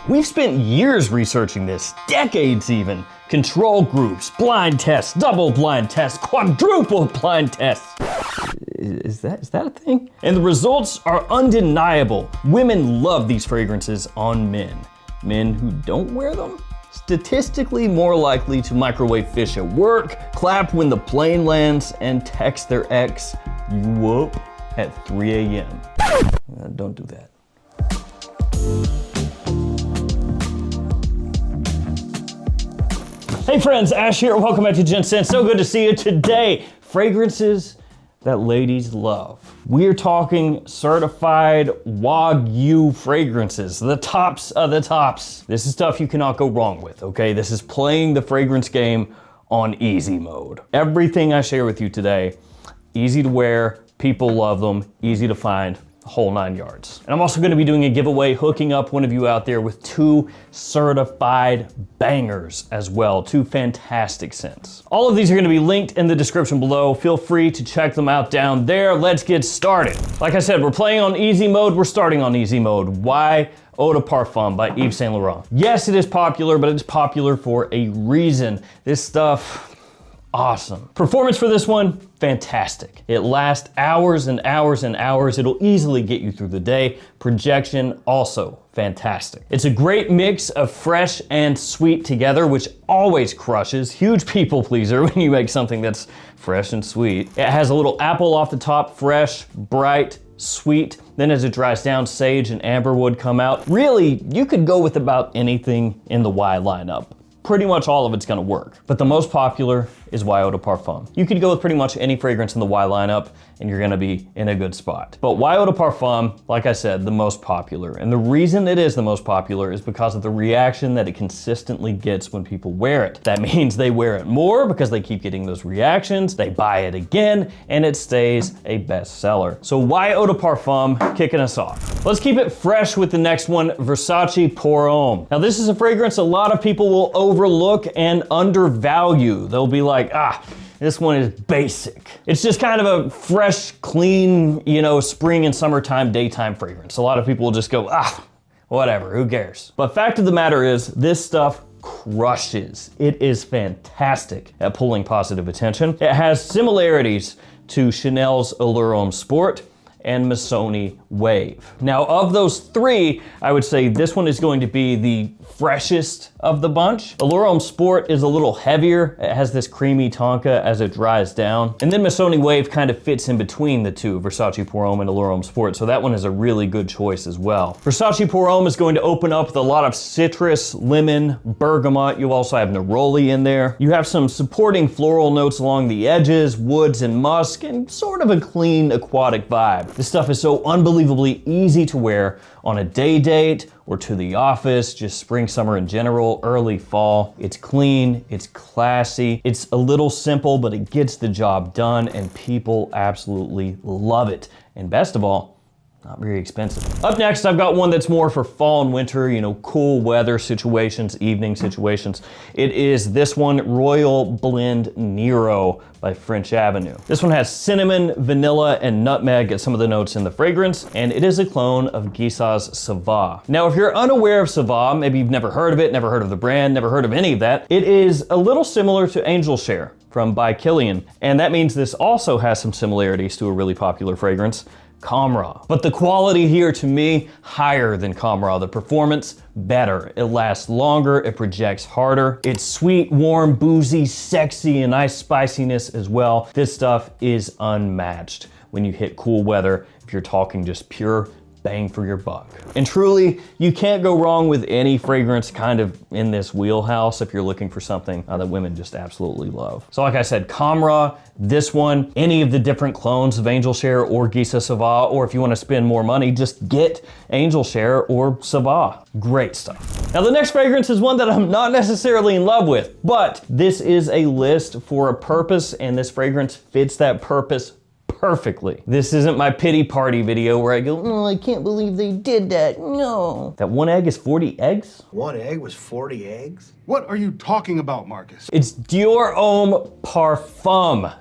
We've spent years researching this, decades even. Control groups, blind tests, double blind tests, quadruple blind tests. Is that a thing? And the results are undeniable. Women love these fragrances on men. Men who don't wear them? Statistically more likely to microwave fish at work, clap when the plane lands, and text their ex, "You up?" at 3 a.m. Don't do that. Hey friends, Ash here, welcome back to Gents. So good to see you today. Fragrances that ladies love. We're talking certified Wagyu fragrances, the tops of the tops. This is stuff you cannot go wrong with, okay? This is playing the fragrance game on easy mode. Everything I share with you today, easy to wear, people love them, easy to find, the whole 9 yards. And I'm also gonna be doing a giveaway, hooking up one of you out there with 2 certified bangers as well, 2 fantastic scents. All of these are gonna be linked in the description below. Feel free to check them out down there. Let's get started. Like I said, we're playing on easy mode. We're starting on easy mode. Why? Eau de Parfum by Yves Saint Laurent. Yes, it is popular, but it's popular for a reason. This stuff, awesome. Performance for this one, fantastic. It lasts hours and hours and hours. It'll easily get you through the day. Projection, also fantastic. It's a great mix of fresh and sweet together, which always crushes. Huge people pleaser when you make something that's fresh and sweet. It has a little apple off the top, fresh, bright, sweet. Then as it dries down, sage and amberwood come out. Really, you could go with about anything in the Y lineup. Pretty much all of it's gonna work. But the most popular is Eau de Parfum. You could go with pretty much any fragrance in the Y lineup and you're gonna be in a good spot. But Eau de Parfum, like I said, the most popular. And the reason it is the most popular is because of the reaction that it consistently gets when people wear it. That means they wear it more because they keep getting those reactions, they buy it again, and it stays a bestseller. So Eau de Parfum, kicking us off. Let's keep it fresh with the next one, Versace Pour Homme. Now this is a fragrance a lot of people will overlook and undervalue. They'll be like, this one is basic. It's just kind of a fresh, clean, spring and summertime, daytime fragrance. A lot of people will just go, whatever, who cares? But fact of the matter is, this stuff crushes. It is fantastic at pulling positive attention. It has similarities to Chanel's Allure Homme Sport and Maison Wave. Now of those 3, I would say this one is going to be the freshest of the bunch. Allure Homme Sport is a little heavier. It has this creamy tonka as it dries down. And then Maison Wave kind of fits in between the 2, Versace Pour Homme and Allure Homme Sport, so that one is a really good choice as well. Versace Pour Homme is going to open up with a lot of citrus, lemon, bergamot. You also have neroli in there. You have some supporting floral notes along the edges, woods and musk, and sort of a clean aquatic vibe. This stuff is so unbelievably easy to wear on a day date or to the office, just spring, summer in general, early fall. It's clean, it's classy, it's a little simple, but it gets the job done and people absolutely love it. And best of all, not very expensive. Up next, I've got one that's more for fall and winter, cool weather situations, evening situations. It is this one, Royal Blend Nero by French Avenue. This one has cinnamon, vanilla, and nutmeg as some of the notes in the fragrance, and it is a clone of Guissa's Sauvage. Now, if you're unaware of Sauvage, maybe you've never heard of it, never heard of the brand, never heard of any of that, it is a little similar to Angel Share from By Kilian, and that means this also has some similarities to a really popular fragrance, Camera. But the quality here, to me, higher than Camera. The performance, better. It lasts longer, it projects harder. It's sweet, warm, boozy, sexy, and nice spiciness as well. This stuff is unmatched when you hit cool weather, if you're talking just pure bang for your buck. And truly, you can't go wrong with any fragrance kind of in this wheelhouse if you're looking for something that women just absolutely love. So like I said, Camera, this one, any of the different clones of Angel Share or Guissa Sauvage, or if you want to spend more money, just get Angel Share or Sauvage. Great stuff. Now the next fragrance is one that I'm not necessarily in love with, but this is a list for a purpose, and this fragrance fits that purpose perfectly. This isn't my pity party video where I go, oh, I can't believe they did that, no. That one egg is 40 eggs? One egg was 40 eggs? What are you talking about, Marcus? It's Dior Homme Parfum,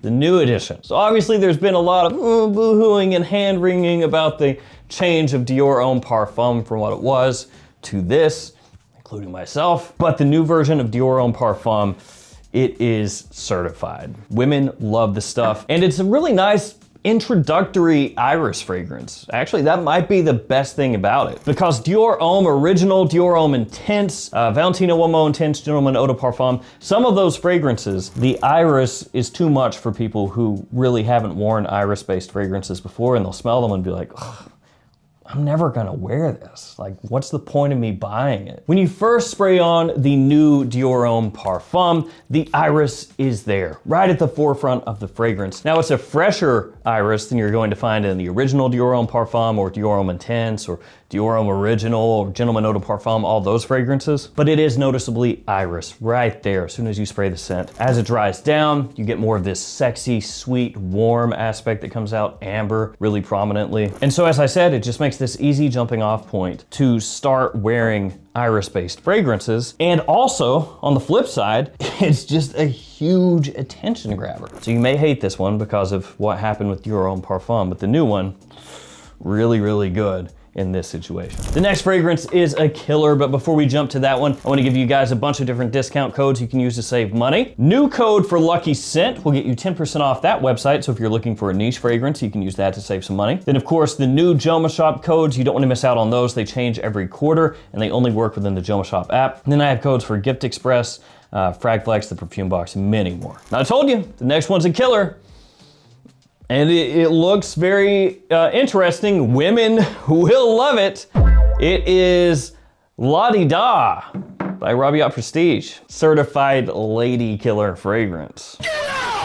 the new edition. So obviously there's been a lot of boo-hooing and hand-wringing about the change of Dior Homme Parfum from what it was to this, including myself. But the new version of Dior Homme Parfum, it is certified. Women love the stuff, and it's a really nice introductory iris fragrance. Actually, that might be the best thing about it, because Dior Homme Original, Dior Homme Intense, Valentino Uomo Intense, Gentleman Eau de Parfum, some of those fragrances, the iris is too much for people who really haven't worn iris-based fragrances before, and they'll smell them and be like, ugh, I'm never gonna wear this. Like, what's the point of me buying it? When you first spray on the new Dior Homme Parfum, the iris is there, right at the forefront of the fragrance. Now, it's a fresher iris than you're going to find in the original Dior Homme Parfum or Dior Homme Intense or Dior Homme Original or Gentleman Eau de Parfum, all those fragrances. But it is noticeably iris right there as soon as you spray the scent. As it dries down, you get more of this sexy, sweet, warm aspect that comes out, amber, really prominently. And so, as I said, it just makes this easy jumping off point to start wearing iris-based fragrances. And also, on the flip side, it's just a huge attention grabber. So you may hate this one because of what happened with Dior Homme Parfum, but the new one, really, really good in this situation. The next fragrance is a killer, but before we jump to that one, I wanna give you guys a bunch of different discount codes you can use to save money. New code for Lucky Scent will get you 10% off that website, so if you're looking for a niche fragrance, you can use that to save some money. Then of course, the new Joma Shop codes, you don't wanna miss out on those. They change every quarter, and they only work within the Joma Shop app. And then I have codes for Gift Express, Fragflex, the perfume box, and many more. Now I told you, the next one's a killer. And it looks very interesting. Women will love it. It is La Di Da by Arabiyat Prestige. Certified lady killer fragrance.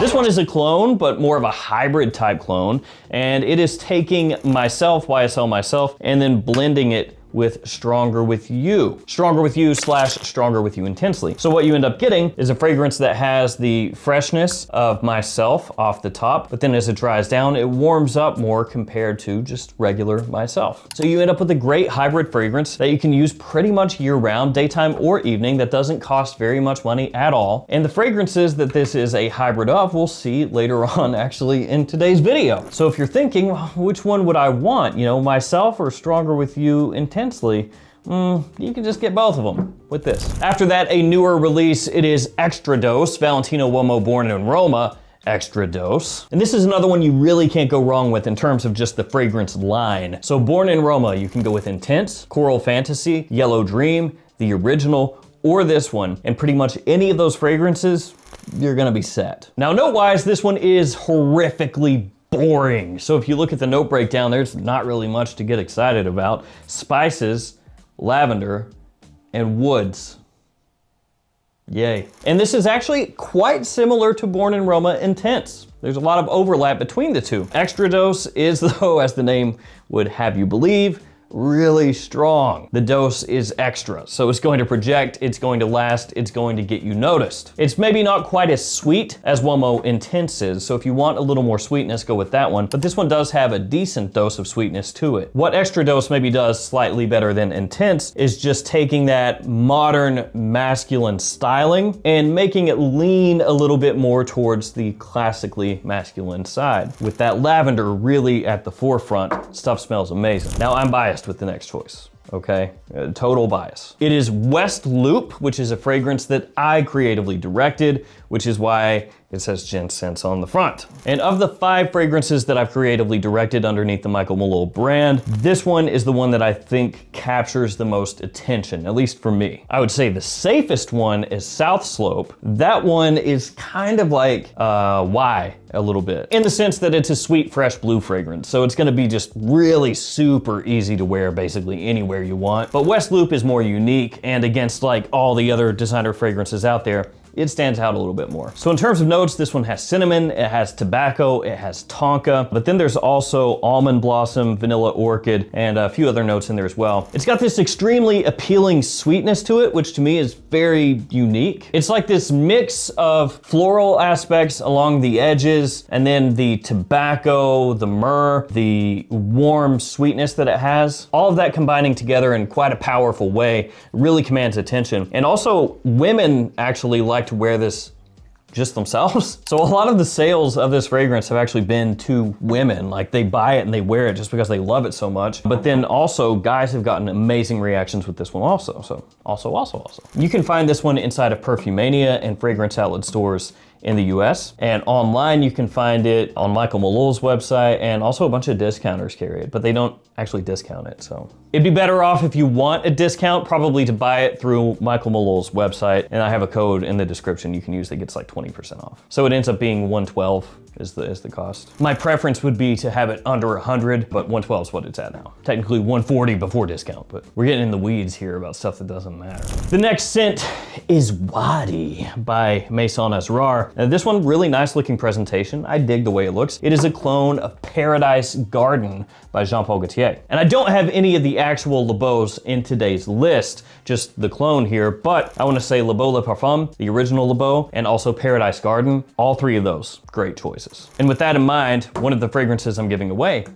This one is a clone, but more of a hybrid type clone. And it is taking myself, YSL myself, and then blending it with Stronger With You. Stronger With You / Stronger With You Intensely. So what you end up getting is a fragrance that has the freshness of myself off the top, but then as it dries down, it warms up more compared to just regular myself. So you end up with a great hybrid fragrance that you can use pretty much year round, daytime or evening, that doesn't cost very much money at all. And the fragrances that this is a hybrid of, we'll see later on actually in today's video. So if you're thinking, well, which one would I want? You know, myself or Stronger With You Intensely? You can just get both of them with this. After that, a newer release, it is Extra Dose, Valentino Uomo Born in Roma, Extra Dose. And this is another one you really can't go wrong with in terms of just the fragrance line. So Born in Roma, you can go with Intense, Coral Fantasy, Yellow Dream, the original, or this one. And pretty much any of those fragrances, you're gonna be set. Now note-wise, this one is horrifically boring. So if you look at the note breakdown, there's not really much to get excited about. Spices, lavender, and woods. Yay. And this is actually quite similar to Born in Roma Intense. There's a lot of overlap between the two. Extra Dose is, though, as the name would have you believe, really strong. The dose is extra, so it's going to project, it's going to last, it's going to get you noticed. It's maybe not quite as sweet as Uomo Intense is, so if you want a little more sweetness, go with that one, but this one does have a decent dose of sweetness to it. What Extra Dose maybe does slightly better than Intense is just taking that modern masculine styling and making it lean a little bit more towards the classically masculine side. With that lavender really at the forefront, stuff smells amazing. Now I'm biased with the next choice, okay? Total bias. It is West Loop, which is a fragrance that I creatively directed, which is why it says Gents Scents on the front. And of the 5 fragrances that I've creatively directed underneath the Michael Malul brand, this one is the one that I think captures the most attention, at least for me. I would say the safest one is South Slope. That one is kind of like why a little bit, in the sense that it's a sweet, fresh blue fragrance. So it's gonna be just really super easy to wear basically anywhere you want. But West Loop is more unique, and against like all the other designer fragrances out there, it stands out a little bit more. So in terms of notes, this one has cinnamon, it has tobacco, it has tonka, but then there's also almond blossom, vanilla orchid, and a few other notes in there as well. It's got this extremely appealing sweetness to it, which to me is very unique. It's like this mix of floral aspects along the edges, and then the tobacco, the myrrh, the warm sweetness that it has. All of that combining together in quite a powerful way really commands attention. And also, women actually like to wear this just themselves. So a lot of the sales of this fragrance have actually been to women. Like they buy it and they wear it just because they love it so much. But then also guys have gotten amazing reactions with this one also. So also. You can find this one inside of Perfumania and fragrance outlet stores in the US. And online you can find it on Michael Malul's website, and also a bunch of discounters carry it, but they don't actually discount it. So it'd be better off if you want a discount, probably to buy it through Michael Malul's website. And I have a code in the description you can use that gets like 20% off. So it ends up being $112 is the cost. My preference would be to have it under $100, but $112 is what it's at now. Technically $140 before discount, but we're getting in the weeds here about stuff that doesn't matter. The next scent is Wadi by Maison Asrar. Now this one, really nice looking presentation. I dig the way it looks. It is a clone of Paradise Garden by Jean-Paul Gaultier. And I don't have any of the actual Le Beaus in today's list, just the clone here, but I wanna say Le Beau Le Parfum, the original Le Beau, and also Paradise Garden. All three of those, great choices. And with that in mind, one of the fragrances I'm giving away,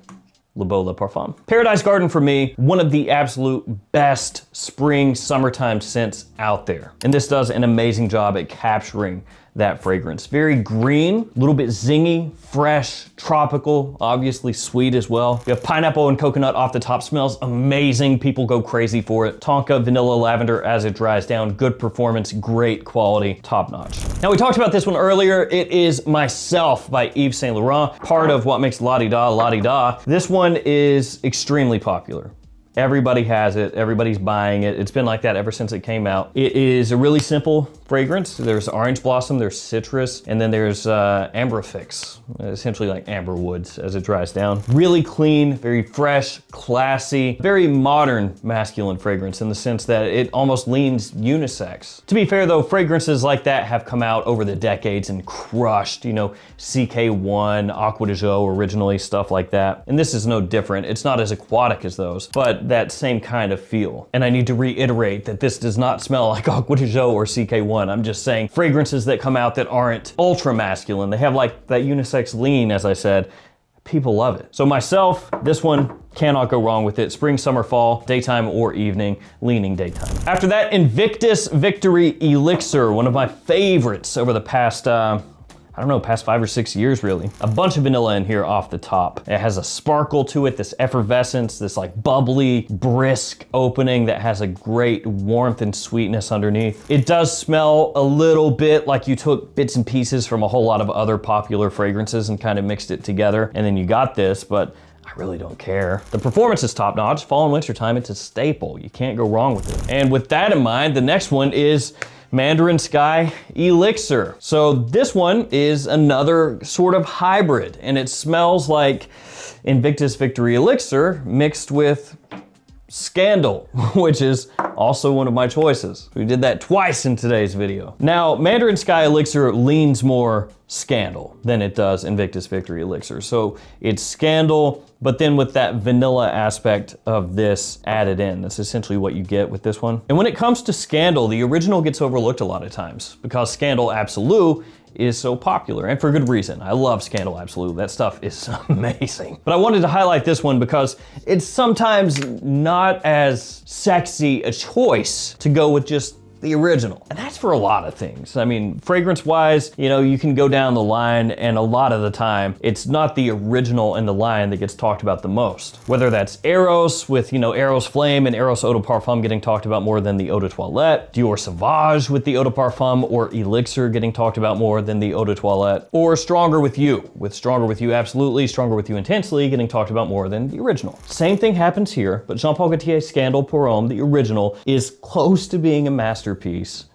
Le Beau Le Parfum. Paradise Garden for me, one of the absolute best spring, summertime scents out there. And this does an amazing job at capturing that fragrance. Very green, a little bit zingy, fresh, tropical, obviously sweet as well. You have pineapple and coconut off the top, smells amazing. People go crazy for it. Tonka, vanilla, lavender as it dries down. Good performance, great quality, top notch. Now we talked about this one earlier. It is Myself by Yves Saint Laurent, part of what makes La Di Da. This one is extremely popular. Everybody has it, everybody's buying it. It's been like that ever since it came out. It is a really simple fragrance. There's orange blossom, there's citrus, and then there's amberfix, essentially like amber woods as it dries down. Really clean, very fresh, classy, very modern masculine fragrance in the sense that it almost leans unisex. To be fair though, fragrances like that have come out over the decades and crushed, you know, CK1, Aqua de Jo originally, stuff like that. And this is no different. It's not as aquatic as those, but that same kind of feel. And I need to reiterate that this does not smell like Aqua de Jo or CK1. I'm just saying fragrances that come out that aren't ultra masculine, they have like that unisex lean, as I said, people love it. So Myself, this one, cannot go wrong with it. Spring, summer, fall, daytime or evening, leaning daytime. After that, Invictus Victory Elixir, one of my favorites over the past, I don't know, past 5 or 6 years really. A bunch of vanilla in here off the top. It has a sparkle to it, this effervescence, this like bubbly, brisk opening that has a great warmth and sweetness underneath. It does smell a little bit like you took bits and pieces from a whole lot of other popular fragrances and kind of mixed it together, and then you got this, but I really don't care. The performance is top notch. Fall and winter time, it's a staple. You can't go wrong with it. And with that in mind, the next one is Mandarin Sky Elixir. So this one is another sort of hybrid, and it smells like Invictus Victory Elixir mixed with Scandal, which is also one of my choices. We did that twice in today's video. Now, Mandarin Sky Elixir leans more Scandal than it does Invictus Victory Elixir. So it's Scandal, but then with that vanilla aspect of this added in. That's essentially what you get with this one. And when it comes to Scandal, the original gets overlooked a lot of times because Scandal Absolute is so popular, and for good reason. I love Scandal Absolute. That stuff is amazing. But I wanted to highlight this one because it's sometimes not as sexy a choice to go with just the original. And that's for a lot of things. I mean, fragrance-wise, you know, you can go down the line, and a lot of the time, it's not the original in the line that gets talked about the most. Whether that's Eros with, you know, Eros Flame and Eros Eau de Parfum getting talked about more than the Eau de Toilette, Dior Sauvage with the Eau de Parfum or Elixir getting talked about more than the Eau de Toilette, or Stronger With You, with Stronger With You Absolutely, Stronger With You Intensely getting talked about more than the original. Same thing happens here, but Jean-Paul Gaultier's Scandal Pour Homme, the original, is close to being a masterpiece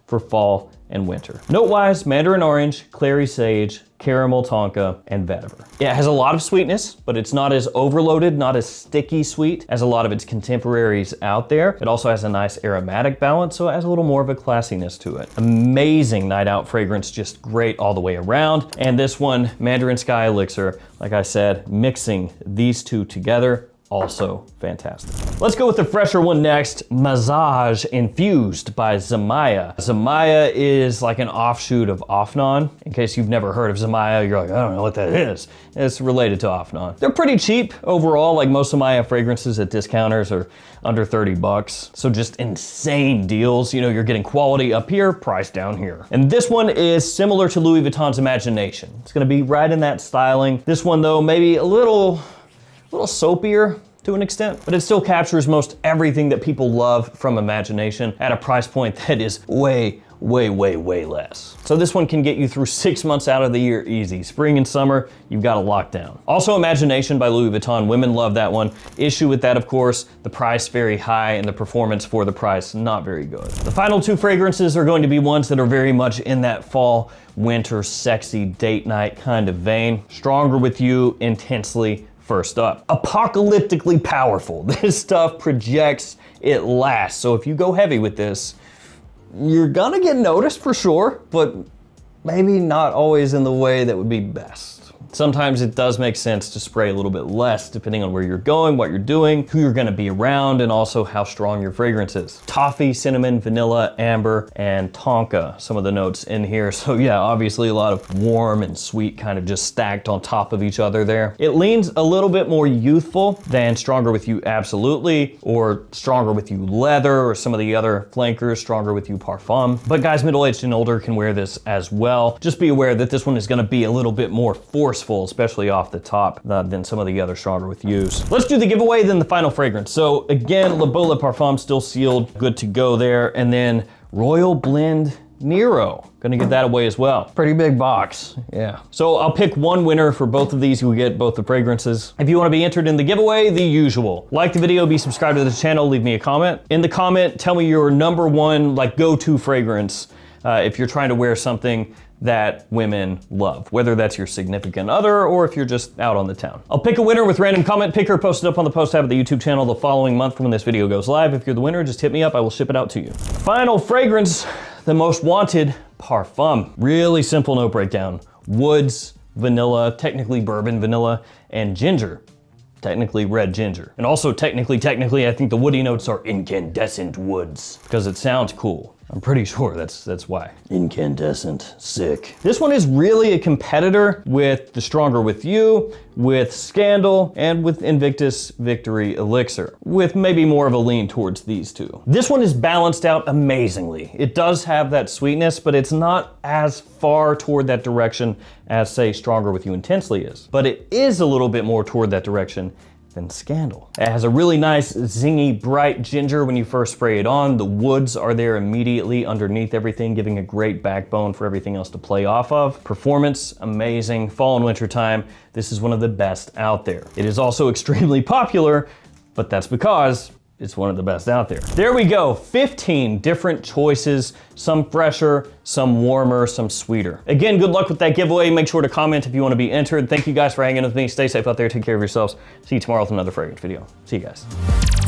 for fall and winter. Note-wise, Mandarin Orange, Clary Sage, Caramel Tonka, and Vetiver. Yeah, it has a lot of sweetness, but it's not as overloaded, not as sticky sweet as a lot of its contemporaries out there. It also has a nice aromatic balance, so it has a little more of a classiness to it. Amazing night out fragrance, just great all the way around. And this one, Mandarin Sky Elixir, like I said, mixing these two together, also fantastic. Let's go with the fresher one next, Mazaaj Infused by Zimaya. Zimaya is like an offshoot of Afnan. In case you've never heard of Zimaya, you're like, I don't know what that is. It's related to Afnan. They're pretty cheap overall, like most Zimaya fragrances at discounters are under 30 bucks. So just insane deals. You know, you're getting quality up here, price down here. And this one is similar to Louis Vuitton's Imagination. It's gonna be right in that styling. This one though, maybe a little soapier to an extent, but it still captures most everything that people love from Imagination at a price point that is way less. So this one can get you through 6 months out of the year easy. Spring and summer, you've got it locked down. Also Imagination by Louis Vuitton, women love that one. Issue with that, of course, the price very high and the performance for the price not very good. The final two fragrances are going to be ones that are very much in that fall, winter, sexy date night kind of vein. Stronger With You, Intensely, first up. Apocalyptically powerful. This stuff projects, it lasts. So if you go heavy with this, you're gonna get noticed for sure, but maybe not always in the way that would be best. Sometimes it does make sense to spray a little bit less depending on where you're going, what you're doing, who you're gonna be around, and also how strong your fragrance is. Toffee, cinnamon, vanilla, amber, and tonka, some of the notes in here. So yeah, obviously a lot of warm and sweet kind of just stacked on top of each other there. It leans a little bit more youthful than Stronger With You Absolutely, or Stronger With You Leather, or some of the other flankers, Stronger With You Parfum. But guys middle-aged and older can wear this as well. Just be aware that this one is gonna be a little bit more forceful, especially off the top, than some of the other Stronger With Yous. Let's do the giveaway, then the final fragrance. So again, Le Beau Le Parfum still sealed, good to go there. And then Royal Blend Nero, gonna give that away as well. Pretty big box, yeah. So I'll pick one winner for both of these. You'll get both the fragrances. If you wanna be entered in the giveaway, the usual. Like the video, be subscribed to the channel, leave me a comment. In the comment, tell me your number one, like go-to fragrance if you're trying to wear something that women love, whether that's your significant other or if you're just out on the town. I'll pick a winner with random comment picker posted up on the post tab of the YouTube channel the following month from when this video goes live. If you're the winner, just hit me up, I will ship it out to you. Final fragrance, the most wanted parfum. Really simple note breakdown. Woods, vanilla, technically bourbon vanilla, and ginger. Technically red ginger. And also technically, I think the woody notes are incandescent woods because it sounds cool. I'm pretty sure that's why. Incandescent, sick. This one is really a competitor with the Stronger With You, with Scandal, and with Invictus Victory Elixir, with maybe more of a lean towards these two. This one is balanced out amazingly. It does have that sweetness, but it's not as far toward that direction as, say, Stronger With You Intensely is. But it is a little bit more toward that direction than Scandal. It has a really nice zingy bright ginger when you first spray it on. The woods are there immediately underneath everything, giving a great backbone for everything else to play off of. Performance, amazing. Fall and winter time, this is one of the best out there. It is also extremely popular, but that's because it's one of the best out there. There we go, 15 different choices, some fresher, some warmer, some sweeter. Again, good luck with that giveaway. Make sure to comment if you want to be entered. Thank you guys for hanging with me. Stay safe out there, take care of yourselves. See you tomorrow with another fragrance video. See you guys.